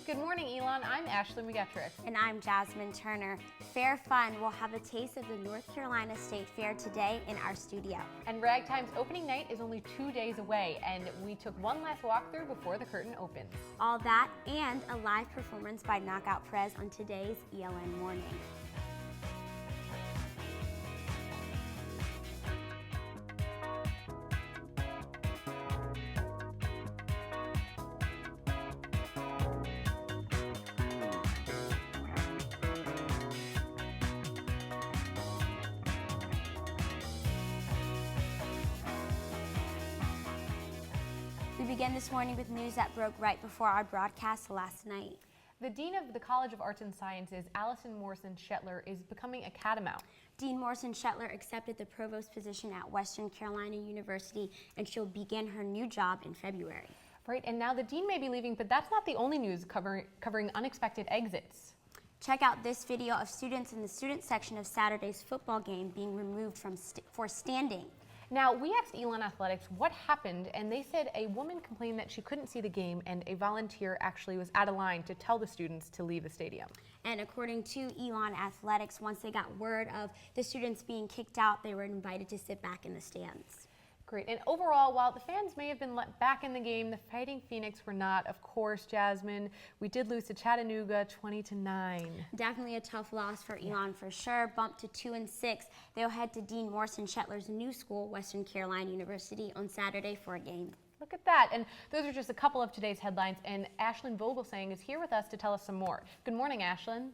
Good morning, Elon. I'm Ashley McGettrick. And I'm Jasmine Turner. Fair Fun will have a taste of the North Carolina State Fair today in our studio. And Ragtime's opening night is only 2 days away, and we took one last walkthrough before the curtain opens. All that and a live performance by Knockout Prez on today's ELN Morning. We begin this morning with news that broke right before our broadcast last night. The Dean of the College of Arts and Sciences, Allison Morrison-Shetler, is becoming a catamount. Dean Morrison-Shetler accepted the provost position at Western Carolina University, and she'll begin her new job in February. Right, and now the dean may be leaving, but that's not the only news covering unexpected exits. Check out this video of students in the student section of Saturday's football game being removed for standing. Now, we asked ELN Athletics what happened, and they said a woman complained that she couldn't see the game, and a volunteer actually was out of line to tell the students to leave the stadium. And according to ELN Athletics, once they got word of the students being kicked out, they were invited to sit back in the stands. Great. And overall, while the fans may have been let back in the game, the Fighting Phoenix were not. Of course, Jasmine, we did lose to Chattanooga 20-9. Definitely a tough loss for ELN for sure. Bumped to 2-6. They'll head to Dean Morrison-Shetler's new school, Western Carolina University, on Saturday for a game. Look at that. And those are just a couple of today's headlines. And Ashlyn Vogelsang is here with us to tell us some more. Good morning, Ashlyn.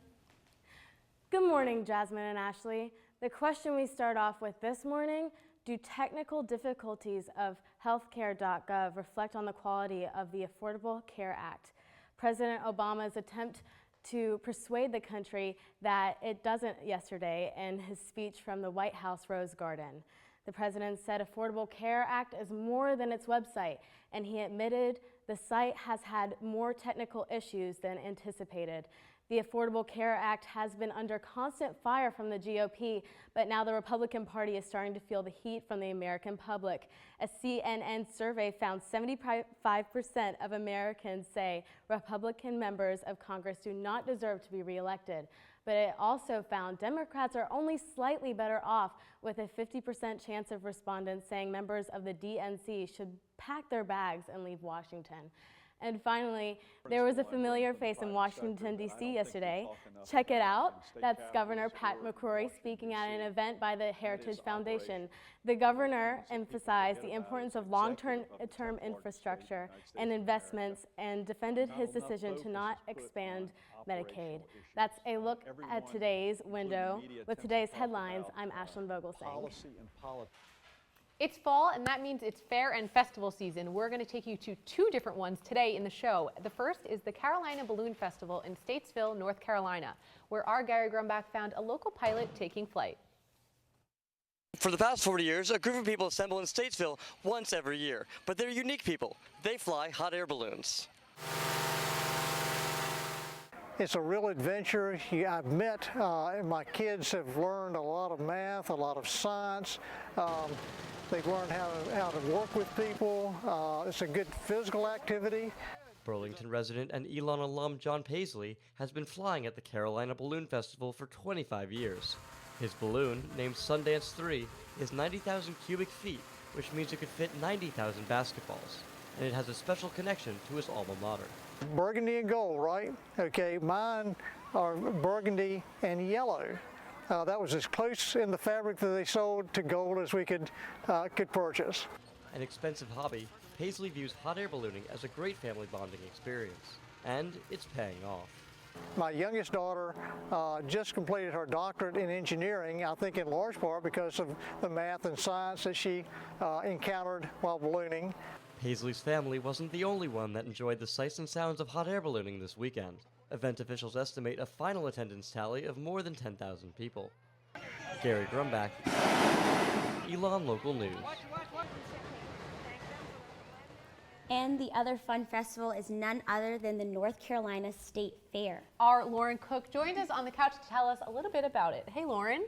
Good morning, Jasmine and Ashley. The question we start off with this morning: do technical difficulties of healthcare.gov reflect on the quality of the Affordable Care Act? President Obama's attempt to persuade the country that it doesn't yesterday in his speech from the White House Rose Garden. The president said Affordable Care Act is more than its website, and he admitted the site has had more technical issues than anticipated. The Affordable Care Act has been under constant fire from the GOP, but now the Republican Party is starting to feel the heat from the American public. A CNN survey found 75% of Americans say Republican members of Congress do not deserve to be reelected. But it also found Democrats are only slightly better off, with a 50% chance of respondents saying members of the DNC should pack their bags and leave Washington. And finally, there was a familiar face in Washington, D.C. yesterday. Check it out. That's Governor Pat McCrory speaking at an event by the Heritage Foundation. The governor emphasized the importance of long-term infrastructure and investments and defended his decision to not expand Medicaid. That's a look at today's window. With today's headlines, I'm Ashlyn Vogelsang. It's fall, and that means it's fair and festival season. We're going to take you to two different ones today in the show. The first is the Carolina Balloon Festival in Statesville, North Carolina, where our Gary Grumbach found a local pilot taking flight. For the past 40 years, a group of people assemble in Statesville once every year. But they're unique people. They fly hot air balloons. It's a real adventure. I've met, my kids have learned a lot of math, a lot of science. They've learned how to work with people. It's a good physical activity. Burlington resident and ELN alum John Paisley has been flying at the Carolina Balloon Festival for 25 years. His balloon, named Sundance 3, is 90,000 cubic feet, which means it could fit 90,000 basketballs. And it has a special connection to his alma mater. Burgundy and gold, right? Okay, mine are burgundy and yellow. That was as close in the fabric that they sold to gold as we could purchase. An expensive hobby, Paisley views hot air ballooning as a great family bonding experience. And it's paying off. My youngest daughter just completed her doctorate in engineering, I think in large part because of the math and science that she encountered while ballooning. Paisley's family wasn't the only one that enjoyed the sights and sounds of hot air ballooning this weekend. Event officials estimate a final attendance tally of more than 10,000 people. Gary Grumbach, ELN Local News. And the other fun festival is none other than the North Carolina State Fair. Our Lauren Cook joined us on the couch to tell us a little bit about it. Hey, Lauren.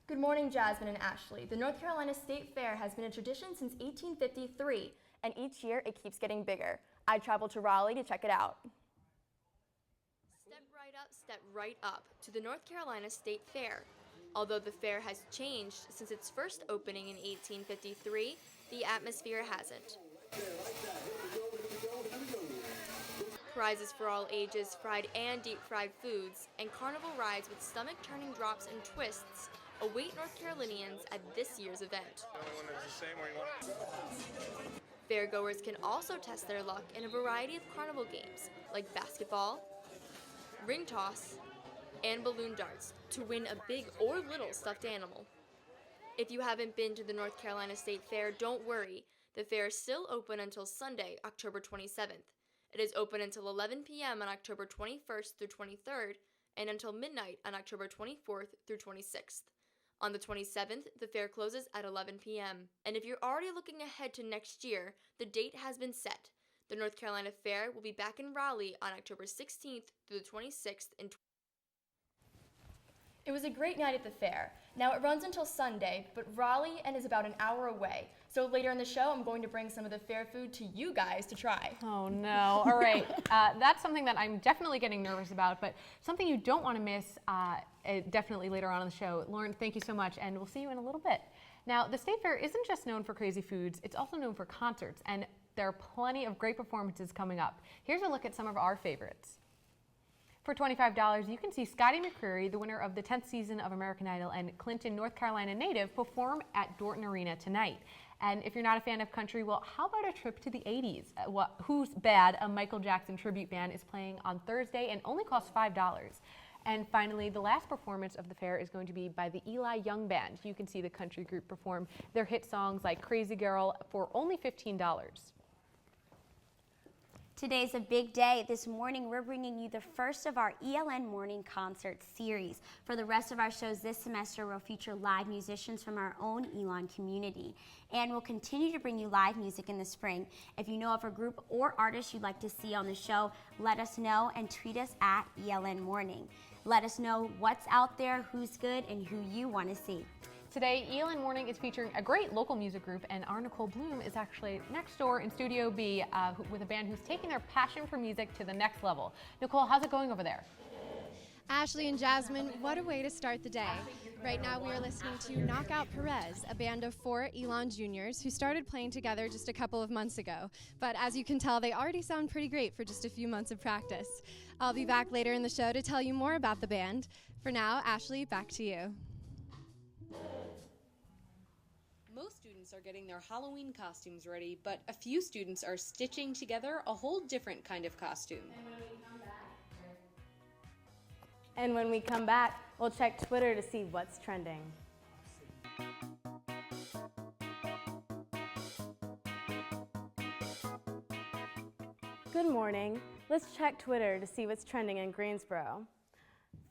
Good morning, Jasmine and Ashley. The North Carolina State Fair has been a tradition since 1853, and each year it keeps getting bigger. I traveled to Raleigh to check it out. step right up to the North Carolina State Fair. Although the fair has changed since its first opening in 1853, the atmosphere hasn't. Prizes for all ages, fried and deep-fried foods, and carnival rides with stomach-turning drops and twists await North Carolinians at this year's event. Fairgoers can also test their luck in a variety of carnival games like basketball, ring toss, and balloon darts to win a big or little stuffed animal. If you haven't been to the North Carolina State Fair, don't worry. The fair is still open until Sunday, October 27th. It is open until 11 p.m. on October 21st through 23rd and until midnight on October 24th through 26th. On the 27th, the fair closes at 11 p.m. And if you're already looking ahead to next year, the date has been set. The North Carolina Fair will be back in Raleigh on October 16th through the 26th in It was a great night at the fair. Now it runs until Sunday, but Raleigh is about an hour away. So later in the show, I'm going to bring some of the fair food to you guys to try. Oh no, all right. That's something that I'm definitely getting nervous about, but something you don't want to miss definitely later on in the show. Lauren, thank you so much, and we'll see you in a little bit. Now, the State Fair isn't just known for crazy foods, it's also known for concerts, and there are plenty of great performances coming up. Here's a look at some of our favorites. For $25, you can see Scotty McCreery, the winner of the 10th season of American Idol and Clinton, North Carolina native, perform at Dorton Arena tonight. And if you're not a fan of country, well, how about a trip to the 80s? Who's Bad, a Michael Jackson tribute band, is playing on Thursday and only costs $5. And finally, the last performance of the fair is going to be by the Eli Young Band. You can see the country group perform their hit songs like Crazy Girl for only $15. Today's a big day. This morning, we're bringing you the first of our ELN morning concert series. For the rest of our shows this semester, we'll feature live musicians from our own Elon community. And we'll continue to bring you live music in the spring. If you know of a group or artist you'd like to see on the show, let us know and tweet us at ELN Morning. Let us know what's out there, who's good, and who you want to see. Today, ELN Morning is featuring a great local music group, and our Nicole Bloom is actually next door in Studio B with a band who's taking their passion for music to the next level. Nicole, how's it going over there? Ashley and Jasmine, what a way to start the day. Right now we are listening to Knockout Perez, a band of 4 Elon juniors who started playing together just a couple of months ago. But as you can tell, they already sound pretty great for just a few months of practice. I'll be back later in the show to tell you more about the band. For now, Ashley, back to you. Most students are getting their Halloween costumes ready, but a few students are stitching together a whole different kind of costume. And when we come back, we'll check Twitter to see what's trending. Good morning. Let's check Twitter to see what's trending in Greensboro.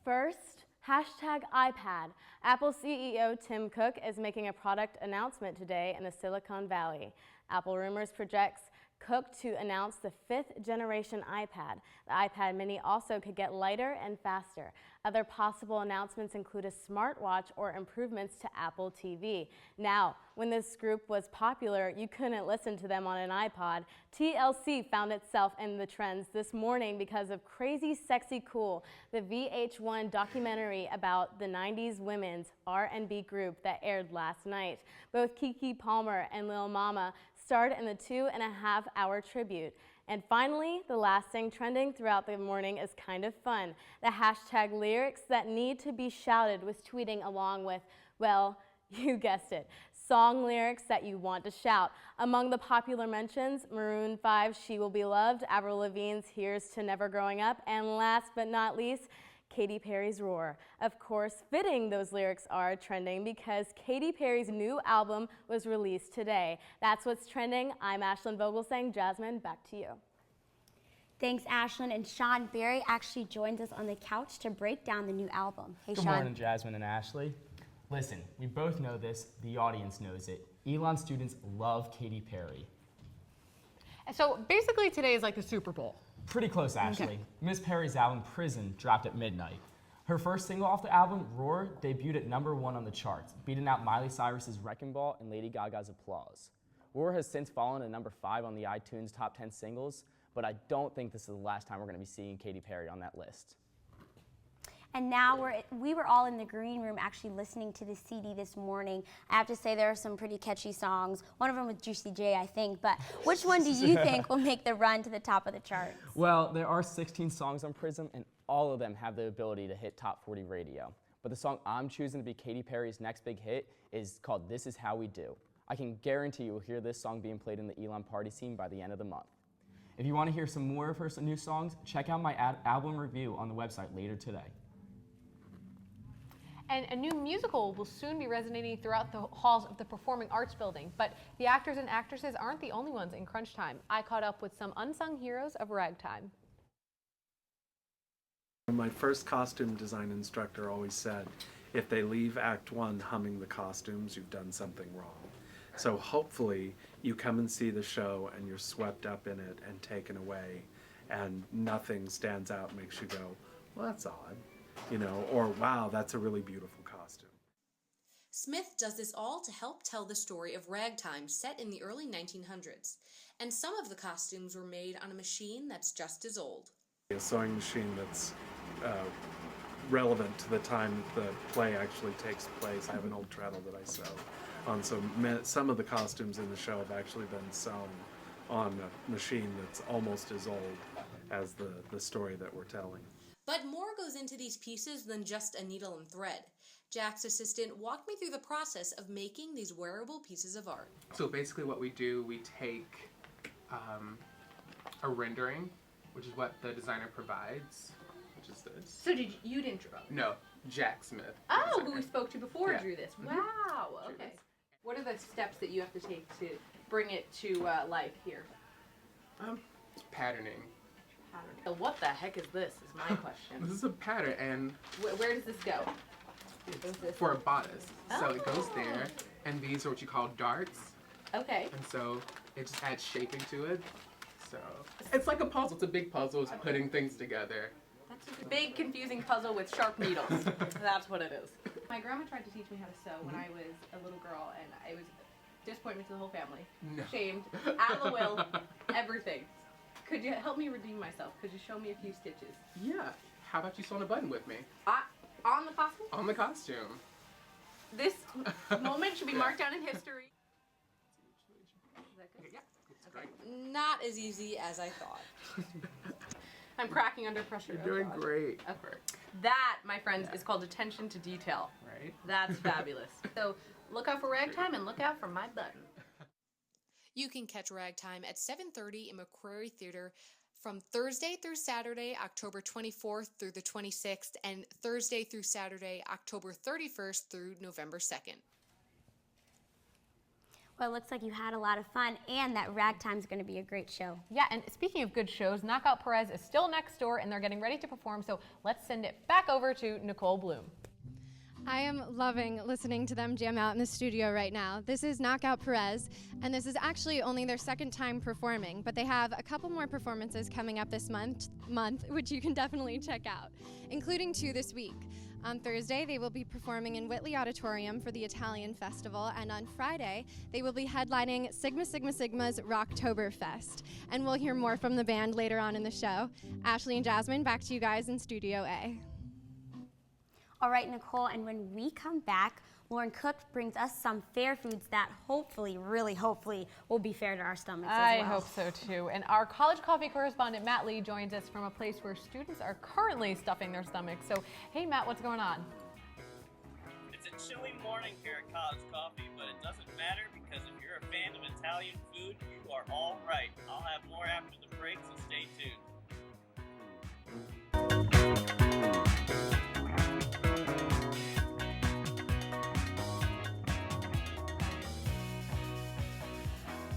First, #iPad. Apple CEO Tim Cook is making a product announcement today in the Silicon Valley. Apple Rumors projects Cook to announce the 5th generation iPad. The iPad mini also could get lighter and faster. Other possible announcements include a smartwatch or improvements to Apple TV. Now, when this group was popular, you couldn't listen to them on an iPod. TLC found itself in the trends this morning because of Crazy Sexy Cool, the VH1 documentary about the 90s women's R&B group that aired last night. Both Keke Palmer and Lil Mama starred in the 2.5-hour tribute. And finally, the last thing trending throughout the morning is kind of fun. The hashtag lyrics that need to be shouted was tweeting along with, well, you guessed it, song lyrics that you want to shout. Among the popular mentions, Maroon 5's She Will Be Loved, Avril Lavigne's Here's to Never Growing Up, and last but not least, Katy Perry's Roar. Of course, fitting those lyrics are trending because Katy Perry's new album was released today. That's what's trending. I'm Ashlyn Vogel saying, Jasmine, back to you. Thanks, Ashlyn. And Sean Berry actually joins us on the couch to break down the new album. Hey, Good Sean. morning, Jasmine and Ashley. Listen, we both know this, the audience knows it. Elon students love Katy Perry. So basically today is like the Super Bowl. Pretty close, Ashley. Miss Perry's album, Prison, dropped at midnight. Her first single off the album, Roar, debuted at #1 on the charts, beating out Miley Cyrus's Wrecking Ball and Lady Gaga's Applause. Roar has since fallen to #5 on the iTunes Top 10 Singles, but I don't think this is the last time we're going to be seeing Katy Perry on that list. And now we were all in the green room actually listening to the CD this morning. I have to say there are some pretty catchy songs. One of them was Juicy J, I think. But which one do you think will make the run to the top of the charts? Well, there are 16 songs on Prism, and all of them have the ability to hit top 40 radio. But the song I'm choosing to be Katy Perry's next big hit is called This Is How We Do. I can guarantee you'll hear this song being played in the Elon party scene by the end of the month. If you want to hear some more of her new songs, check out my album review on the website later today. And a new musical will soon be resonating throughout the halls of the Performing Arts Building. But the actors and actresses aren't the only ones in crunch time. I caught up with some unsung heroes of Ragtime. My first costume design instructor always said, if they leave Act 1 humming the costumes, you've done something wrong. So hopefully you come and see the show and you're swept up in it and taken away, and nothing stands out and makes you go, well, that's odd. You know, or wow, that's a really beautiful costume. Smith does this all to help tell the story of Ragtime set in the early 1900s. And some of the costumes were made on a machine that's just as old. A sewing machine that's relevant to the time that the play actually takes place. I have an old treadle that I sew on, so some of the costumes in the show have actually been sewn on a machine that's almost as old as the story that we're telling. But more goes into these pieces than just a needle and thread. Jack's assistant walked me through the process of making these wearable pieces of art. So basically what we do, we take a rendering, which is what the designer provides, which is this. So you didn't draw? No, Jack Smith. Oh, who we spoke to before Yeah. drew this. Mhm. Wow, okay. What are the steps that you have to take to bring it to life here? Patterning. So what the heck is this, is my question. This is a pattern, and Where does this go? for a bodice. So it goes Oh. there, and these are what you call darts. Okay. And so it just adds shaping to it. So it's like a puzzle. It's a big puzzle. It's putting things together. That's a big, confusing puzzle with sharp needles. That's what it is. My grandma tried to teach me how to sew when I was a little girl, and I was disappointment to the whole family. No. Shamed, out of the will, everything. Could you help me redeem myself? Could you show me a few stitches? Yeah. How about you sew on a button with me? On the costume? On the costume. This moment should be marked down in history. Is that good? Yeah. It's great. Not as easy as I thought. I'm cracking under pressure. You're doing gosh. great. Okay. That, my friends, is called attention to detail. Right? That's fabulous. So look out for Ragtime and look out for my button. You can catch Ragtime at 7:30 in McCrory Theater from Thursday through Saturday, October 24th through the 26th, and Thursday through Saturday, October 31st through November 2nd. Well, it looks like you had a lot of fun, and that Ragtime's going to be a great show. Yeah, and speaking of good shows, Knockout Perez is still next door, and they're getting ready to perform, so let's send it back over to Nicole Bloom. I am loving listening to them jam out in the studio right now. This is Knockout Perez, and this is actually only their second time performing, but they have a couple more performances coming up this month, which you can definitely check out, including 2 this week. On Thursday, they will be performing in Whitley Auditorium for the Italian Festival, and on Friday, they will be headlining Sigma Sigma Sigma's Rocktoberfest. And we'll hear more from the band later on in the show. Ashley and Jasmine, back to you guys in Studio A. All right, Nicole, and when we come back, Lauren Cook brings us some fair foods that hopefully, really hopefully, will be fair to our stomachs as well. I hope so too. And our college coffee correspondent, Matt Lee, joins us from a place where students are currently stuffing their stomachs. So, hey, Matt, what's going on? It's a chilly morning here at College Coffee, but it doesn't matter because if you're a fan of Italian food, you are all right. I'll have more after the break, so stay tuned.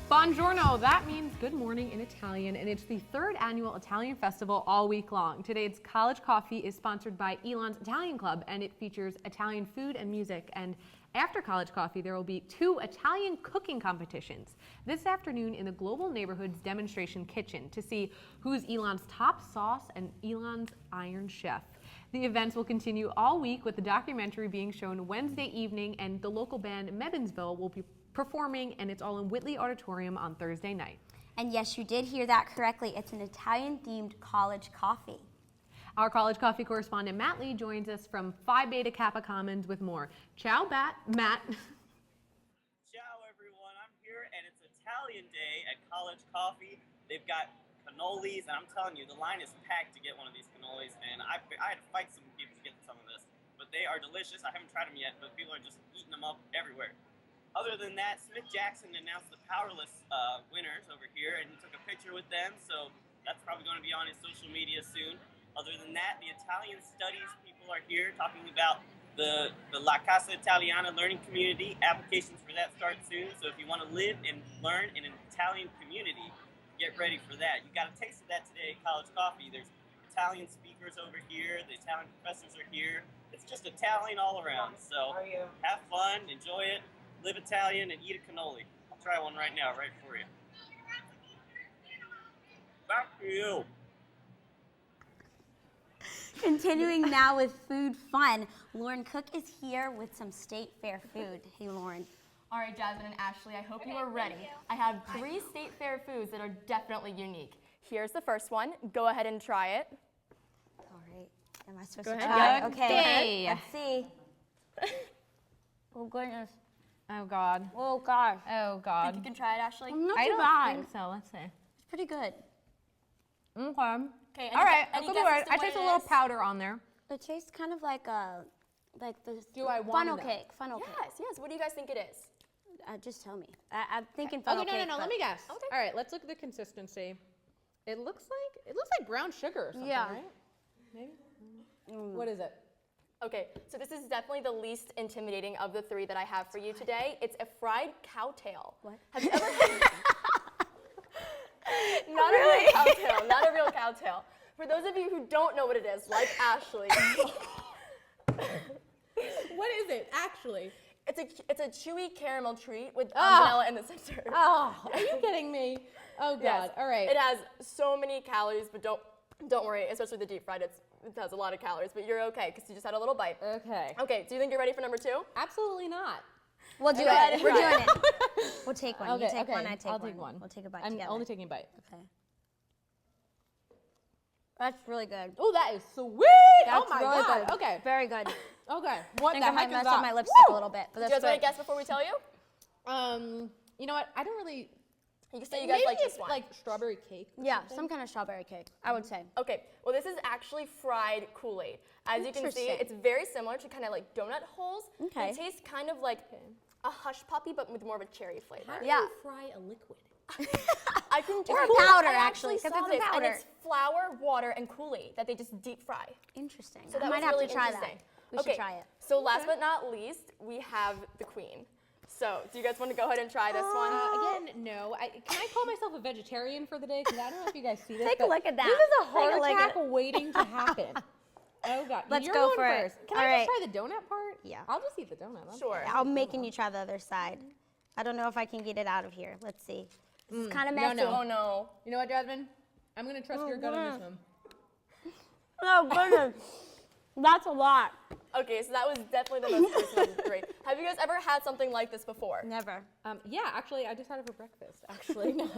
Buongiorno, that means good morning in Italian, and it's the 3rd annual Italian Festival all week long. Today's College Coffee is sponsored by Elon's Italian Club, and it features Italian food and music. And after College Coffee, there will be 2 Italian cooking competitions this afternoon in the Global Neighborhoods Demonstration Kitchen to see who's Elon's top sauce and Elon's Iron Chef. The events will continue all week with the documentary being shown Wednesday evening, and the local band Mebbinsville will be performing, and it's all in Whitley Auditorium on Thursday night. And yes, you did hear that correctly. It's an Italian-themed college coffee. Our College Coffee correspondent Matt Lee joins us from Phi Beta Kappa Commons with more. Ciao, Matt. Ciao, everyone. I'm here, and it's Italian Day at College Coffee. They've got cannolis, and I'm telling you, the line is packed to get one of these cannolis, and I had to fight some people to get some of this. But they are delicious. I haven't tried them yet, but people are just eating them up everywhere. Other than that, Smith Jackson announced the Powerless winners over here, and he took a picture with them, so that's probably going to be on his social media soon. Other than that, the Italian studies people are here talking about the La Casa Italiana learning community. Applications for that start soon, so if you want to live and learn in an Italian community, get ready for that. You got a taste of that today at College Coffee. There's Italian speakers over here, the Italian professors are here. It's just Italian all around, so have fun, enjoy it, live Italian, and eat a cannoli. I'll try one right now, right for you. Back to you. Continuing now with food fun, Lauren Cook is here with some State Fair food. Hey, Lauren. All right, Jasmine and Ashley, I hope you are ready. I have 3 State Fair foods that are definitely unique. Here's the first one. Go ahead and try it. All right. Am I supposed Go to ahead. try? Yeah. Okay. Let's see. Oh, goodness. Oh, God. Oh, gosh. Oh, God. Think you can try it, Ashley? Not I too don't bad. think so. Let's see. It's pretty good. Okay. Okay. All right. Any I'll go guesses it. to I what taste it a little is? powder on there. It tastes kind of like the Do I want funnel them? cake. Funnel Yes, yes. What do you guys think it is? cake. Just tell me. I'm thinking Okay, funnel no, cake. no, no. but- Let me guess. Okay. All right. Let's look at the consistency. It looks like brown sugar or something, Yeah. right? Maybe. What is it? Okay, so this is definitely the least intimidating of the 3 that I have for you today. It's a fried cow tail. What? Have you ever Not a real cow tail, not a real cow tail. For those of you who don't know what it is, like Ashley, What is it actually? it's a chewy caramel treat with vanilla in the center. Oh, are you kidding me? Oh God! Yes. All right. It has so many calories, but don't worry, especially the deep fried. It has a lot of calories, but you're okay because you just had a little bite. Okay. Okay, do you think you're ready for number 2? Absolutely not. We'll do Okay. it. We're doing it. We'll take one. Okay, You take okay. one, I take I'll one. take one. We'll take a bite I'm together. only taking a bite. Okay. That's really good. Oh, that is sweet! That's oh my really God! good. Okay. Very good. Okay. I What think the I might heck is mess that? up my lipstick a Woo! little bit, but Do you that's guys want good. to guess before we tell you? You know what? I don't really. You can say you guys Maybe like it's this one. like strawberry cake. or Yeah, something. some kind of strawberry cake, I would say. Okay, well this is actually fried Kool-Aid. As you can see, Interesting. it's very similar to kind of like donut holes. Okay. It tastes kind of like a hush puppy, but with more of a cherry flavor. How do Yeah. you fry a liquid? I can Or Kool-Aid, powder, I actually, saw 'cause it's a this, powder. And it's flour, water, and Kool-Aid that they just deep fry. Interesting. So I that might was have really to try interesting. that. We okay, should try it. So last but not least, we have the queen. So do you guys want to go ahead and try this one? Again, no. Can I call myself a vegetarian for the day? Because I don't know if you guys see this. Take a but look at that. This is a Take heart a look at attack waiting to happen. Oh God! Let's You're go going for it. first. Can All I right. just try the donut part? Yeah. I'll just eat the donut. That's Sure. fine. I'm making you try the other side. I don't know if I can get it out of here. Let's see. This is kind of No, messy. no. Oh no. You know what, Jasmine? I'm gonna trust your gut on this one. Oh, goodness. That's a lot. Okay, so that was definitely the most gruesome of the 3. Have you guys ever had something like this before? Never. Yeah, actually, I just had it for breakfast. Actually, no.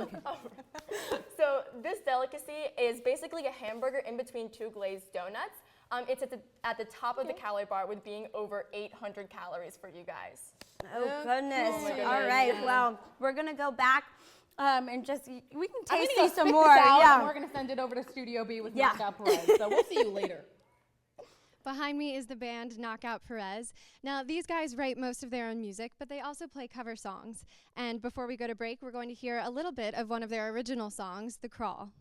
So this delicacy is basically a hamburger in between 2 glazed donuts. It's at the top of the calorie bar with being over 800 calories for you guys. Oh, goodness. Oh, my goodness. All right. Well, we're going to go back and just, we can I'm taste gonna go these some spit more. this out, Yeah. and we're gonna send it over to Studio B with Yeah. Knockout Perez. So we'll see you later. Behind me is the band Knockout Perez. Now, these guys write most of their own music, but they also play cover songs. And before we go to break, we're going to hear a little bit of one of their original songs, The Crawl.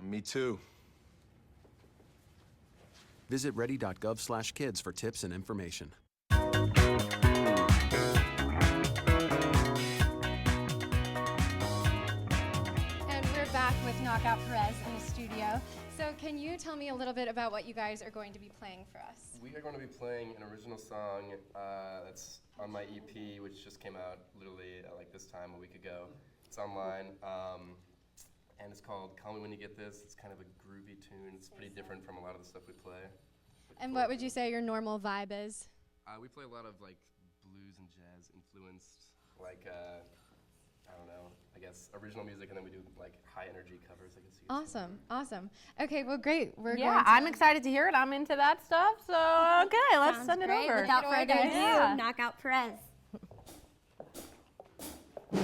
Me too. Visit ready.gov/kids for tips and information. And we're back with Knockout Perez in the studio. So can you tell me a little bit about what you guys are going to be playing for us? We are going to be playing an original song that's on my EP, which just came out literally like this time a week ago. It's online, and it's called Call Me When You Get This. It's kind of a groovy tune. It's pretty different from a lot of the stuff we play. And what would you say your normal vibe is? We play a lot of like blues and jazz influenced, like I don't know, I guess original music, and then we do like high energy covers, I guess. Awesome, awesome. Okay, well, great. We're Yeah, going to I'm excited to hear it. I'm into that stuff. So okay, let's Sounds send it great. over. Without Take it further away, ado, guys. knock out Perez. You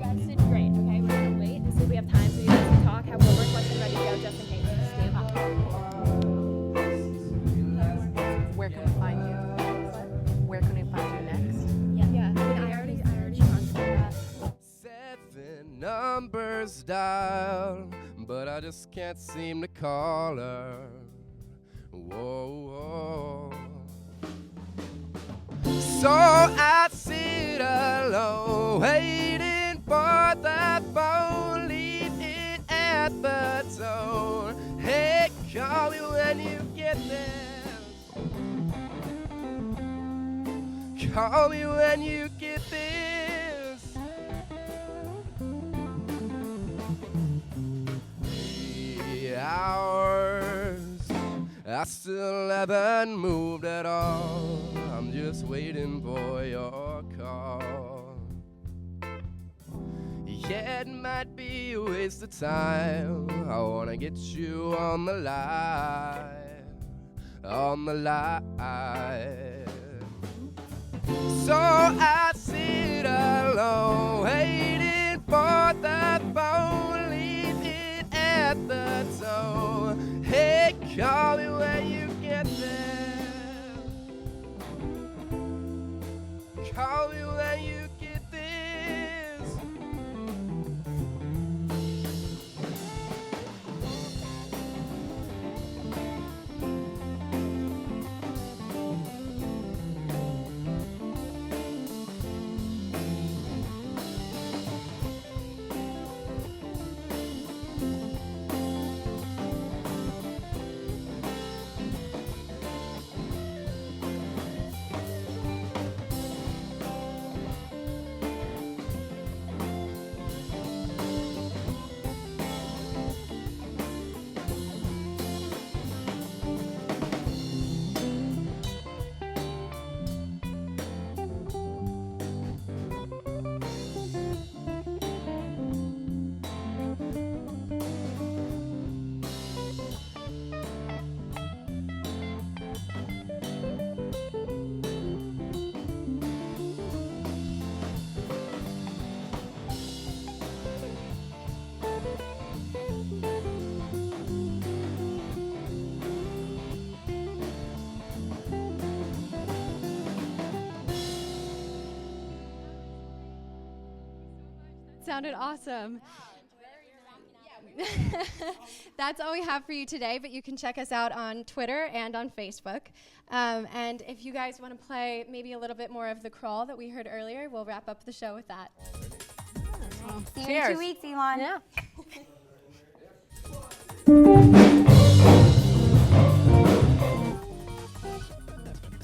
guys did great, okay? We're gonna wait and see if we have time for you guys to talk, have one more question ready to go just in case. Stand up. Where can we find you? Where can we find you next? Yeah. I already answered that. 7 numbers dialed, but I just can't seem to call her. Whoa, whoa. So I sit alone, waiting for that phone, leaving at the door. Hey, call me when you get there. Call me when you get this. 3 hours, I still haven't moved at all. I'm just waiting for your call. Yeah, it might be a waste of time. I wanna get you on the line, on the line. So I sit alone, waiting for the phone, leaving at the door. Hey, call me when you get there. Call me when you get this. Sounded awesome. That's all we have for you today, but you can check us out on Twitter and on Facebook. And if you guys want to play maybe a little bit more of the crawl that we heard earlier, we'll wrap up the show with that. See you in 2 weeks, Elon. Yeah.